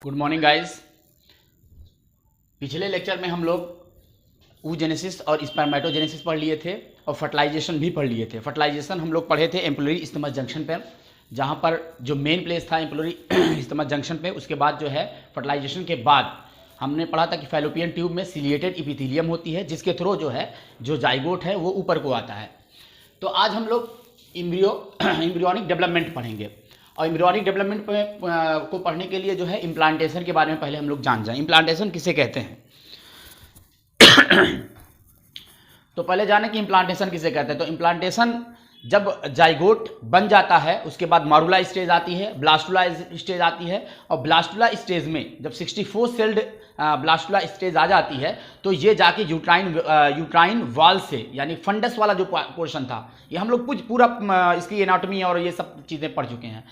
Good morning guys. पिछले lecture में हम लोग oogenesis और स्पर्मेटोजेनेसिस पढ़ लिए थे और फर्टिलाइजेशन भी पढ़ लिए थे। फर्टिलाइजेशन हम लोग पढ़े थे एम्प्लोरी इस्टमस जंक्शन पर, जहाँ पर जो मेन प्लेस था एम्प्लोरी इस्टमस जंक्शन पे। उसके बाद जो है फर्टिलाइजेशन के बाद हमने पढ़ा था कि फैलोपियन ट्यूब में सिलिएटेड इपिथीलियम होती है, जिसके थ्रू जो है जो जाइगोट है वो ऊपर को आता है। तो आज हम लोग एम्ब्रियोनिक डेवलपमेंट पढ़ेंगे और एम्ब्रियोनिक डेवलपमेंट को पढ़ने के लिए जो है इम्प्लांटेशन के बारे में पहले हम लोग जान जाएं। इम्प्लांटेशन किसे कहते हैं? तो पहले जाने कि इम्प्लांटेशन किसे कहते हैं। तो इम्प्लांटेशन जब जाइगोट बन जाता है उसके बाद मारुला स्टेज आती है, ब्लास्टुला स्टेज आती है, और ब्लास्टुला स्टेज में जब 64 सेल्ड ब्लास्टुला स्टेज आ जाती है तो ये जाके यूट्राइन वॉल से, यानी फंडस वाला जो पोर्शन था, ये हम लोग पूरा इसकी एनाटॉमी और ये सब चीज़ें पढ़ चुके हैं।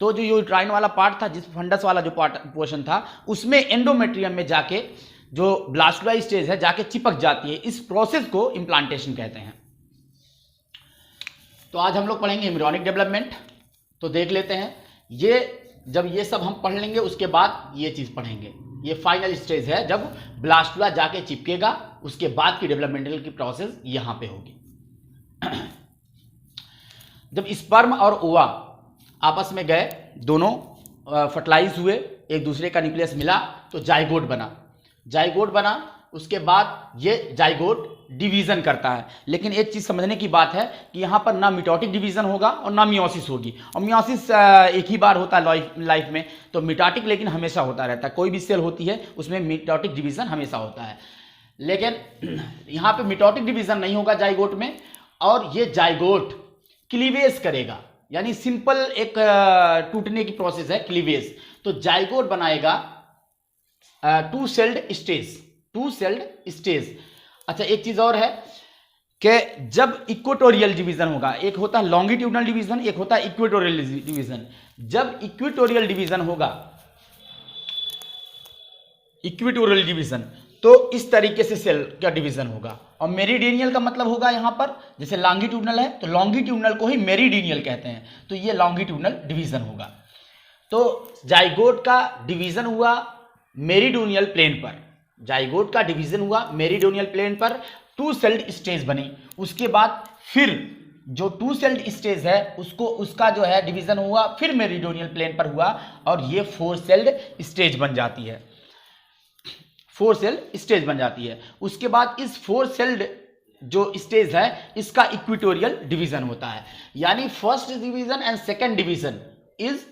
तो जो यूट्राइन वाला पार्ट था, जिस फंडस वाला जो पोर्शन था, उसमें एंडोमेट्रियम में जाके जो ब्लास्टुला स्टेज है जाके चिपक जाती है। इस प्रोसेस को इम्प्लांटेशन कहते हैं। तो आज हम लोग पढ़ेंगे एम्ब्रियोनिक डेवलपमेंट। तो देख लेते हैं, ये जब ये सब हम पढ़ लेंगे उसके बाद ये चीज़ पढ़ेंगे। ये फाइनल स्टेज है जब ब्लास्टुला जाके चिपकेगा, उसके बाद की डेवलपमेंटल की प्रोसेस यहाँ पे होगी। जब स्पर्म और ओवा आपस में गए, दोनों फर्टिलाइज हुए, एक दूसरे का न्यूक्लियस मिला तो जाइगोट बना। उसके बाद ये जाइगोट डिवीजन करता है। लेकिन एक चीज समझने की बात है कि यहाँ पर ना मिटोटिक डिवीजन होगा और ना मियोसिस होगी। और मियोसिस एक ही बार होता है लाइफ में, तो मिटोटिक लेकिन हमेशा होता रहता है। कोई भी सेल होती है उसमें मिटोटिक डिवीजन हमेशा होता है, लेकिन यहाँ पे मिटोटिक डिवीजन नहीं होगा जाइगोट में। और ये जाइगोट क्लीवेज करेगा, यानी सिंपल एक टूटने की प्रोसेस है क्लीवेज। तो जाइगोट बनाएगा टू सेल्ड स्टेज। अच्छा, एक चीज और है कि जब इक्वेटोरियल डिवीजन होगा, एक होता है लॉन्गिट्यूडनल डिवीजन, एक होता है इक्वेटोरियल डिवीजन। जब इक्वेटोरियल डिवीजन होगा, इक्वेटोरियल डिवीजन, तो इस तरीके से सेल का डिवीजन होगा। और मेरिडियनियल का मतलब होगा यहां पर, जैसे लॉन्गिट्यूडनल है तो लॉन्गिट्यूडनल को ही मेरिडियनियल कहते हैं, तो ये लॉन्गिट्यूडनल डिवीजन होगा। तो जाइगोट का डिवीजन हुआ मेरिडियनियल प्लेन पर, जाइगोट का डिवीजन हुआ मेरिडियनियल प्लेन पर, टू सेल्ड स्टेज बनी। उसके बाद फिर जो टू सेल्ड स्टेज है उसका जो है डिवीजन हुआ, फिर मेरिडियनियल प्लेन पर हुआ और ये फोर सेल्ड स्टेज बन जाती है। उसके बाद इस फोर सेल्ड जो स्टेज है इसका इक्वेटोरियल डिवीजन होता है। यानी first division and second division is,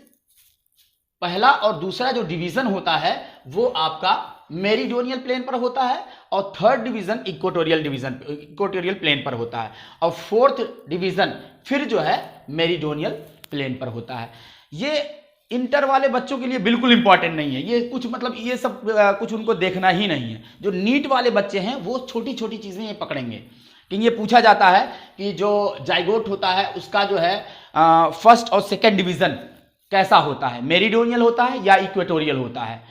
पहला और दूसरा जो डिवीजन होता है वो आपका मेरिडियनियल प्लेन पर होता है, और थर्ड डिवीजन इक्वेटोरियल प्लेन पर होता है, और फोर्थ डिवीजन फिर जो है मेरिडियनियल प्लेन पर होता है। ये इंटर वाले बच्चों के लिए बिल्कुल इंपॉर्टेंट नहीं है, ये कुछ मतलब ये सब कुछ उनको देखना ही नहीं है। जो नीट वाले बच्चे हैं वो छोटी छोटी चीजें ये पकड़ेंगे कि ये पूछा जाता है कि जो जाइगोट होता है उसका जो है फर्स्ट और सेकेंड डिवीजन कैसा होता है, मेरिडियनियल होता है या इक्वेटोरियल होता है,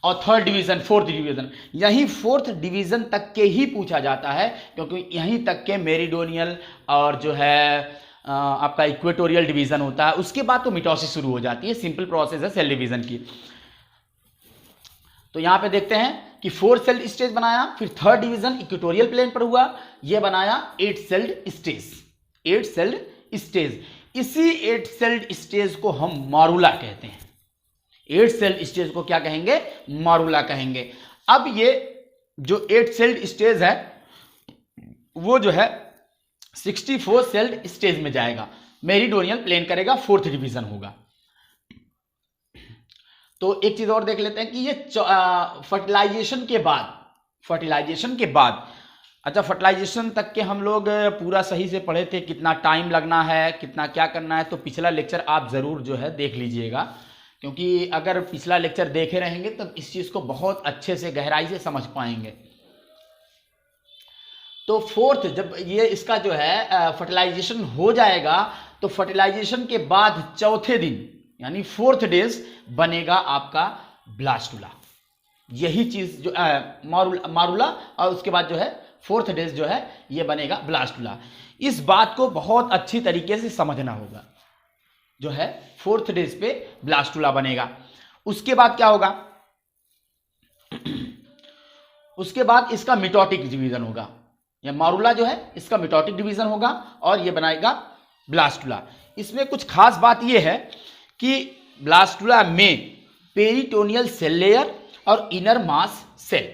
और थर्ड डिवीजन, फोर्थ डिवीजन, यही फोर्थ डिवीजन तक के ही पूछा जाता है, क्योंकि यहीं तक के मेरिडियनियल और जो है आपका इक्वेटोरियल डिवीजन होता है। उसके बाद तो मिटोसिस शुरू हो जाती है, सिंपल प्रोसेस है सेल डिवीजन की। तो यहां पे देखते हैं कि फोर सेल्ड स्टेज बनाया, फिर थर्ड डिवीजन इक्वेटोरियल प्लेन पर हुआ, यह बनाया 8 सेल्ड स्टेज। इसी 8 सेल्ड स्टेज को हम मारुला कहते हैं। 8 सेल्ड स्टेज को क्या कहेंगे? मारुला कहेंगे। अब ये जो 8 सेल्ड स्टेज है वो जो है 64 सेल्ड स्टेज में जाएगा, मेरिडियनियल प्लेन करेगा, फोर्थ डिवीजन होगा। तो एक चीज और देख लेते हैं कि ये फर्टिलाइजेशन के बाद, अच्छा, फर्टिलाइजेशन तक के हम लोग पूरा सही से पढ़े थे, कितना टाइम लगना है, कितना क्या करना है, तो पिछला लेक्चर आप जरूर जो है देख लीजिएगा, क्योंकि अगर पिछला लेक्चर देखे रहेंगे तो इस चीज को बहुत अच्छे से गहराई से समझ पाएंगे। तो फोर्थ, जब ये इसका जो है फर्टिलाइजेशन हो जाएगा तो फर्टिलाइजेशन के बाद चौथे दिन यानी फोर्थ डेज बनेगा आपका ब्लास्टुला। यही चीज जो मारुला, और उसके बाद जो है फोर्थ डेज जो है ये बनेगा ब्लास्टुला। इस बात को बहुत अच्छी तरीके से समझना होगा। जो है फोर्थ डेज पे ब्लास्टुला बनेगा। उसके बाद क्या होगा, उसके बाद इसका मिटोटिक डिवीजन होगा, या मारुला जो है इसका मिटोटिक डिवीजन होगा और ये बनाएगा ब्लास्टुला। इसमें कुछ खास बात ये है कि ब्लास्टुला में पेरिटोनियल सेल लेयर और इनर मास सेल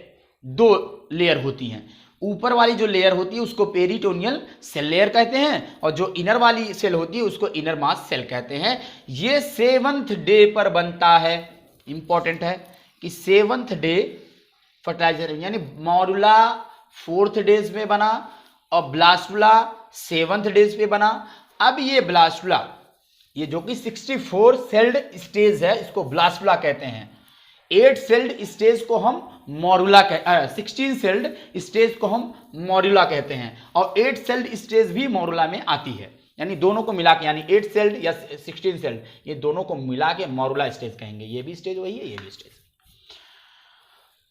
दो लेयर होती हैं। ऊपर वाली जो लेयर होती है उसको पेरिटोनियल सेल लेयर कहते हैं और जो इनर वाली सेल होती है उसको इनर मास सेल कहते हैं। ये 7th डे पर बनता है। इंपॉर्टेंट है कि 7th डे फर्टिलाइजर, यानी मॉरुला 4th डेज में बना और ब्लास्टुला 7th डेज पे बना। अब ये ब्लास्टुला, ये जो कि 64 सेल्ड स्टेज है, इसको ब्लास्टुला कहते हैं। 8 सेल्ड स्टेज को हम मॉरुला 16 सेल्ड स्टेज को हम मॉरुला कहते हैं और 8 सेल्ड स्टेज भी मॉरुला में आती है। यानी दोनों को मिला के, यानी 8 सेल्ड या 16 सेल्ड, ये दोनों को मिला के मॉरुला स्टेज कहेंगे। ये भी स्टेज वही है, ये भी स्टेज।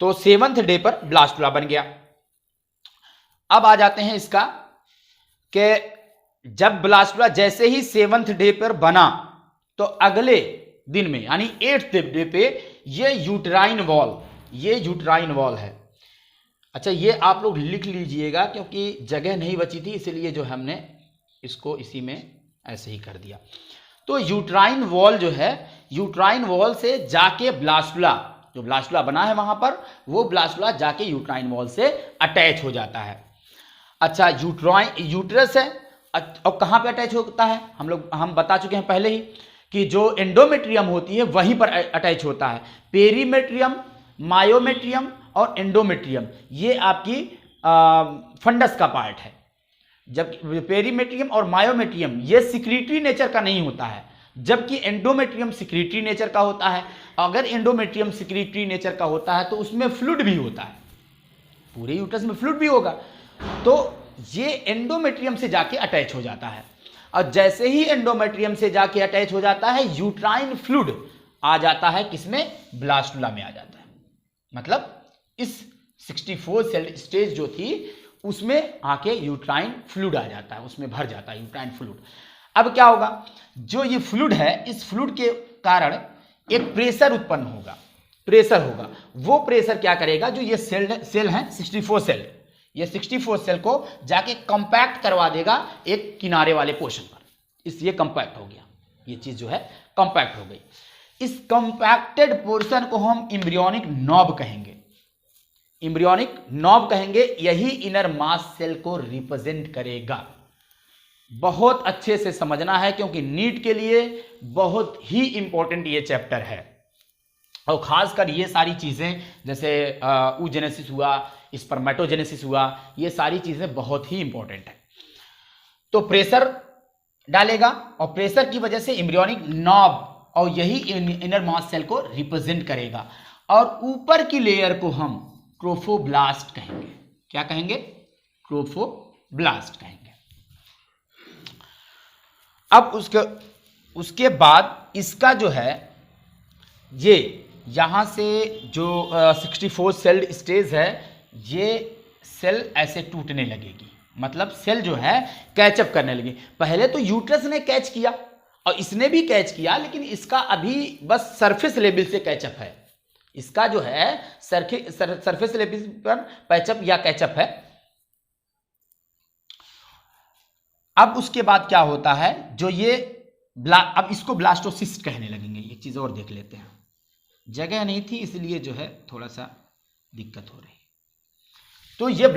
तो 7th डे पर ब्लास्टुला बन गया। अब आ जाते हैं इसका कि जब ब्लास्टुला जैसे ही 7th डे पर बना तो अगले दिन में यानी 8th डे पे ये यूट्राइन वॉल है। अच्छा, ये आप लोग लिख लीजिएगा क्योंकि जगह नहीं बची थी, इसलिए जो हमने इसको इसी में ऐसे ही कर दिया। तो यूट्राइन वॉल जो है, यूट्राइन वॉल से जाके ब्लास्टुला, जो ब्लास्टुला बना है वहां पर, वो ब्लास्टुला जाके यूट्राइन वॉल से अटैच हो जाता है। अच्छा, यूट्रस है और कहां पे अटैच होता है? हम बता चुके हैं पहले ही कि जो एंडोमेट्रियम होती है वहीं पर अटैच होता है। पेरीमेट्रियम, मायोमेट्रियम और एंडोमेट्रियम ये आपकी फंडस का पार्ट है। जब पेरीमेट्रियम और मायोमेट्रियम ये सिक्रीटरी नेचर का नहीं होता है, जबकि एंडोमेट्रियम सिक्रीटरी नेचर का होता है। अगर एंडोमेट्रियम सिक्रीटरी नेचर का होता है तो उसमें फ्लूइड भी होता है, पूरे यूट्रस में फ्लूइड भी होगा। तो ये एंडोमेट्रियम से जाके अटैच हो जाता है और जैसे ही एंडोमेट्रियम से जाके अटैच हो जाता है, यूट्राइन फ्लूइड आ जाता है किसमें? ब्लास्टुला में आ जाता है। मतलब इस 64 सेल स्टेज जो थी उसमें आके यूट्राइन फ्लूइड आ जाता है, उसमें भर जाता है यूट्राइन फ्लूइड। अब क्या होगा? जो ये फ्लूइड है, इस फ्लूइड के कारण एक प्रेशर उत्पन्न होगा, प्रेशर होगा। वो प्रेशर क्या करेगा? जो ये सेल है 64 सेल, ये 64 सेल को जाके कंपैक्ट करवा देगा एक किनारे वाले पोर्शन पर। ये कंपैक्ट हो गया, ये चीज जो है कंपैक्ट हो गई। इस कंपैक्टेड पोर्शन को हम एम्ब्रियोनिक नॉब कहेंगे। एम्ब्रियोनिक नॉब कहेंगे, यही इनर मास सेल को रिप्रेजेंट करेगा। बहुत अच्छे से समझना है क्योंकि नीट के लिए बहुत ही इंपॉर्टेंट ये चैप्टर है। और खासकर ये सारी चीजें जैसे oogenesis हुआ, स्पर्मेटोजेनेसिस हुआ, ये सारी चीजें बहुत ही इंपॉर्टेंट है। तो प्रेशर डालेगा और प्रेशर की वजह से एम्ब्रियोनिक नॉब और यही इनर मास सेल को रिप्रेजेंट करेगा। और ऊपर की लेयर को हम ट्रोफोब्लास्ट कहेंगे। क्या कहेंगे? ट्रोफोब्लास्ट कहेंगे। अब उसके बाद इसका जो है, ये यहां से जो 64 सेल स्टेज है, ये सेल ऐसे टूटने लगेगी। मतलब सेल जो है कैचअप करने लगी। पहले तो यूट्रस ने कैच किया और इसने भी कैच किया, लेकिन इसका अभी बस सरफेस लेवल से कैचअप है। इसका जो है सरफेस लेवल पर पैचअप या कैचअप है। अब उसके बाद क्या होता है? जो ये अब इसको ब्लास्टोसिस्ट कहने लगेंगे। एक चीज और देख लेते हैं, जगह नहीं थी इसलिए जो है थोड़ा सा दिक्कत हो रही। तो ये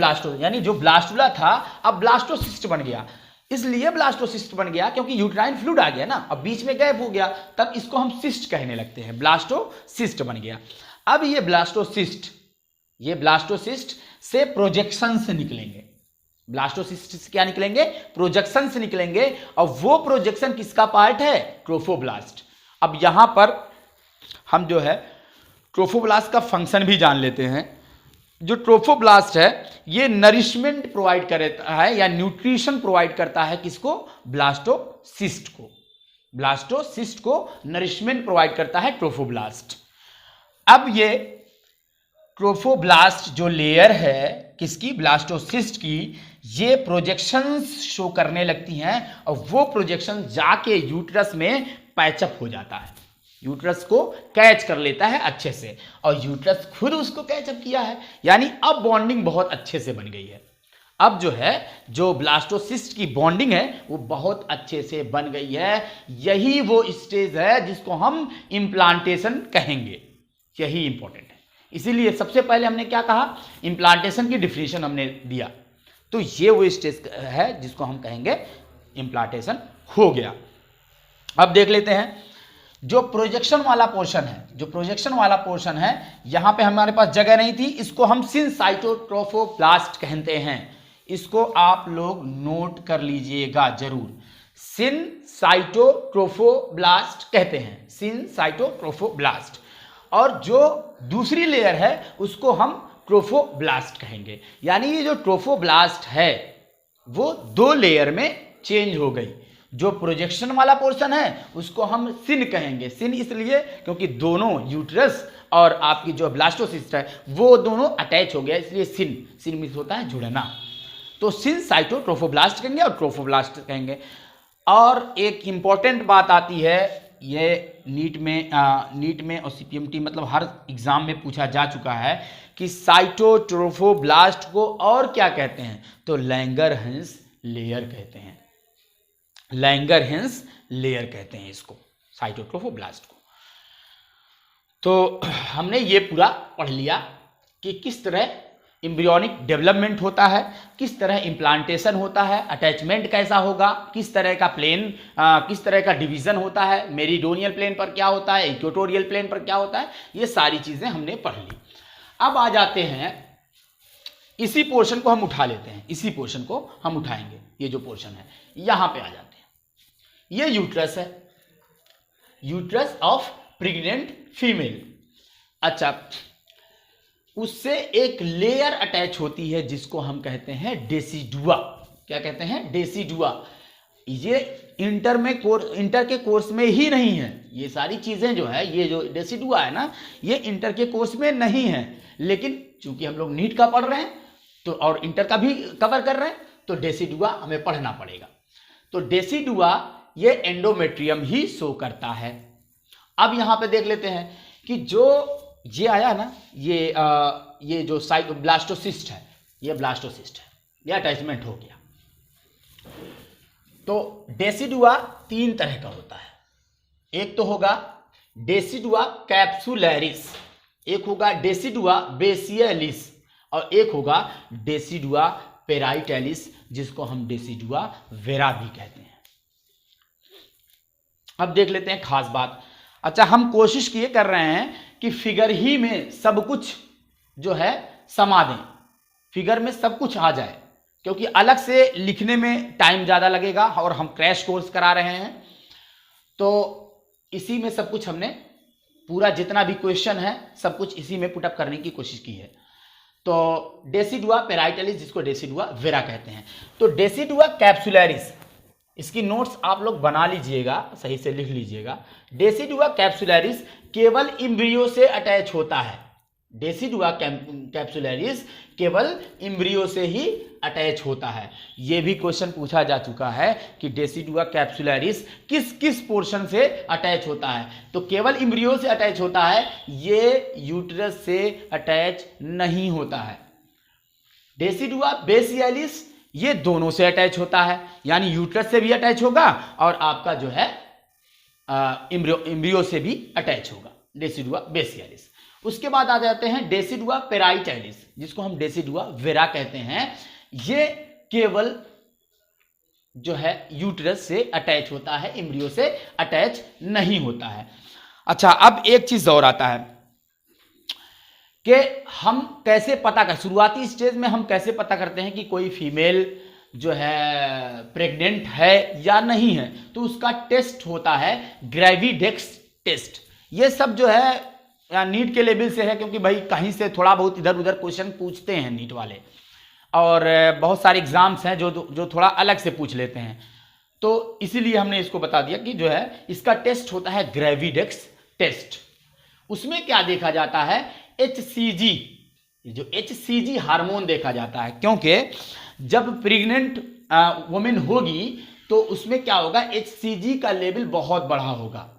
यानी जो ब्लास्टुला था अब ब्लास्टोसिस्ट बन गया। इसलिए ब्लास्टोसिस्ट बन गया क्योंकि यूट्राइन फ्लूइड आ गया ना, अब बीच में गैप हो गया, तब इसको हम सिस्ट कहने लगते हैं। ब्लास्टोसिस्ट बन गया। अब ये ब्लास्टोसिस्ट से प्रोजेक्शंस निकलेंगे। ब्लास्टोसिस्ट से क्या निकलेंगे? प्रोजेक्शंस निकलेंगे। और वो प्रोजेक्शन किसका पार्ट है? ट्रोफोब्लास्ट। अब यहां पर हम जो है ट्रोफोब्लास्ट का फंक्शन भी जान लेते हैं। जो ट्रोफोब्लास्ट है ये नरिशमेंट प्रोवाइड करता है या न्यूट्रिशन प्रोवाइड करता है किसको? ब्लास्टोसिस्ट को। ब्लास्टोसिस्ट को नरिशमेंट प्रोवाइड करता है ट्रोफोब्लास्ट। अब ये ट्रोफोब्लास्ट जो लेयर है किसकी? ब्लास्टोसिस्ट की, ये प्रोजेक्शंस शो करने लगती हैं और वो प्रोजेक्शन जाके यूट्रस में पैचअप हो जाता है। यूट्रस को कैच कर लेता है अच्छे से, और यूट्रस खुद उसको कैचअप किया है, यानी अब बॉन्डिंग बहुत अच्छे से बन गई है। अब जो है जो ब्लास्टोसिस्ट की बॉन्डिंग है वो बहुत अच्छे से बन गई है। यही वो स्टेज है जिसको हम इम्प्लांटेशन कहेंगे, यही इंपॉर्टेंट है। इसीलिए सबसे पहले हमने क्या कहा, इम्प्लांटेशन की डिफिनीशन हमने दिया, तो ये वो स्टेज है जिसको हम कहेंगे इम्प्लांटेशन हो गया। अब देख लेते हैं जो प्रोजेक्शन वाला पोर्शन है, जो प्रोजेक्शन वाला पोर्शन है, यहां पे हमारे पास जगह नहीं थी, इसको हम सिनसाइटोट्रोफोब्लास्ट कहते हैं। इसको आप लोग नोट कर लीजिएगा जरूर, सिनसाइटोट्रोफोब्लास्ट कहते हैं, सिनसाइटोट्रोफोब्लास्ट। और जो दूसरी लेयर है उसको हम ट्रोफोब्लास्ट कहेंगे। यानी ये जो ट्रोफोब्लास्ट है वो दो लेयर में चेंज हो गई। जो प्रोजेक्शन वाला पोर्शन है उसको हम सिन कहेंगे, सिन इसलिए क्योंकि दोनों यूट्रस और आपकी जो ब्लास्टोसिस्ट है वो दोनों अटैच हो गया, इसलिए सिन, सिन मीन्स होता है जुड़ना। तो सिनसाइटोट्रोफोब्लास्ट कहेंगे और ट्रोफोब्लास्ट कहेंगे। और एक इंपॉर्टेंट बात आती है, ये नीट में और सीपीएमटी मतलब हर एग्जाम में पूछा जा चुका है कि साइटोट्रोफोब्लास्ट को और क्या कहते हैं, तो लैंगरहैंस लेयर कहते हैं, लैंगरहैंस लेयर कहते हैं इसको, साइटोट्रोफोब्लास्ट को। तो हमने ये पूरा पढ़ लिया कि किस तरह एम्ब्रियोनिक डेवलपमेंट होता है, किस तरह इम्प्लांटेशन होता है, अटैचमेंट कैसा होगा, किस तरह का प्लेन, किस तरह का डिवीजन होता है, मेरिडोनियल प्लेन पर क्या होता है, इक्वेटोरियल प्लेन पर क्या होता है, ये सारी चीजें हमने पढ़ ली। अब आ जाते हैं, इसी पोर्शन को हम उठा लेते हैं, इसी पोर्शन को हम उठाएंगे, ये जो पोर्शन है यहां पे आ जाते हैं। ये यूट्रस है, यूट्रस ऑफ प्रेग्नेंट फीमेल। अच्छा, उससे एक लेयर अटैच होती है जिसको हम कहते हैं डेसिडुआ। क्या कहते हैं, डेसिडुआ। ये इंटर के कोर्स में ही नहीं है, ये सारी चीजें जो है, ये जो डेसिडुआ है ना, ये इंटर के कोर्स में नहीं है, लेकिन चूंकि हम लोग नीट का पढ़ रहे हैं तो और इंटर का भी कवर कर रहे हैं, तो डेसिडुआ हमें पढ़ना पड़ेगा। तो डेसिडुआ ये एंडोमेट्रियम ही शो करता है। अब यहां पे देख लेते हैं कि जो ये आया ना, ये जो ब्लास्टोसिस्ट है, ये ब्लास्टोसिस्ट है, ये अटैचमेंट हो गया। तो डेसिडुआ तीन तरह का होता है, एक तो होगा डेसिडुआ कैप्सुलैरिस, एक होगा डेसिडुआ बेसियलिस, और एक होगा डेसिडुआ पेराइटैलिस, जिसको हम डेसिडुआ वेरा भी कहते हैं। अब देख लेते हैं खास बात। अच्छा, हम कोशिश किए कर रहे हैं कि फिगर ही में सब कुछ जो है समा दें, फिगर में सब कुछ आ जाए, क्योंकि अलग से लिखने में टाइम ज़्यादा लगेगा और हम क्रैश कोर्स करा रहे हैं, तो इसी में सब कुछ हमने पूरा जितना भी क्वेश्चन है सब कुछ इसी में पुटअप करने की कोशिश की है। तो डेसिडुआ पेराइटैलिस, जिसको डेसिडुआ वेरा कहते हैं। तो डेसिडुआ कैप्सुलैरिस, इसकी नोट्स आप लोग बना लीजिएगा, सही से लिख लीजिएगा। डेसिडुआ कैप्सुलैरिस केवल इम्ब्रियो से अटैच होता है, डेसिडुआ कैप्सुलैरिस केवल इम्ब्रियो से ही अटैच होता है। यह भी क्वेश्चन पूछा जा चुका है कि डेसिडुआ कैप्सुलैरिस किस किस पोर्शन से अटैच होता है, तो केवल इम्ब्रियो से अटैच होता है, ये यूट्रस से अटैच नहीं होता है। डेसिडुआ बेसियलिस ये दोनों से अटैच होता है, यानी यूट्रस से भी अटैच होगा और आपका जो है इम्ब्रियो से भी अटैच होगा, डेसिडुआ बेसियलिस। उसके बाद आ जाते हैं डेसिडुआ पेराइटैलिस, जिसको हम डेसिडुआ वेरा कहते हैं। ये केवल जो है यूट्रस से अटैच होता है, इम्ब्रियो से अटैच नहीं होता है। अच्छा, अब एक चीज और आता है कि हम कैसे पता कर, शुरुआती स्टेज में हम कैसे पता करते हैं कि कोई फीमेल जो है प्रेग्नेंट है या नहीं है, तो उसका टेस्ट होता है ग्रेविडेक्स टेस्ट। ये सब जो है नीट के लेवल से है, क्योंकि भाई कहीं से थोड़ा बहुत इधर उधर क्वेश्चन पूछते हैं नीट वाले, और बहुत सारे एग्जाम्स हैं जो थोड़ा अलग से पूछ लेते हैं, तो इसीलिए हमने इसको बता दिया कि जो है इसका टेस्ट होता है ग्रेविडेक्स टेस्ट। उसमें क्या देखा जाता है, HCG, जो HCG हार्मोन देखा जाता है, क्योंकि जब प्रेग्नेंट वुमेन होगी तो उसमें क्या होगा, HCG का लेवल बहुत बढ़ा होगा,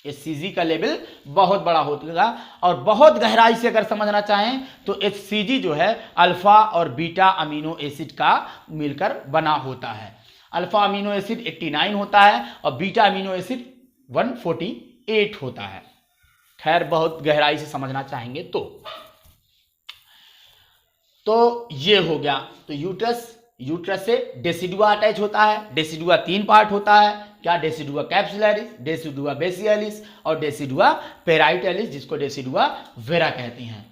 HCG का लेवल बहुत बड़ा होगा। और बहुत गहराई से अगर समझना चाहें तो HCG जो है अल्फा और बीटा अमीनो एसिड का मिलकर बना होता है। अल्फा अमीनो एसिड 89 होता है और बीटा अमीनो एसिड 148 होता है। खैर बहुत गहराई से समझना चाहेंगे तो ये हो गया। तो यूट्रस से डेसिडुआ अटैच होता है। डेसिडुआ 3 पार्ट होता है। क्या? डेसिडुआ कैप्सुलरिस, डेसिडुआ बेसियलिस और डेसिडुआ पेराइटलिस, जिसको डेसिडुआ वेरा कहते हैं।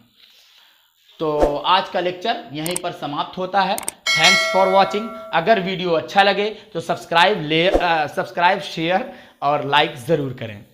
तो आज का लेक्चर यहीं पर समाप्त होता है। Thanks for watching. अगर वीडियो अच्छा लगे तो सब्सक्राइब, शेयर और लाइक ज़रूर करें।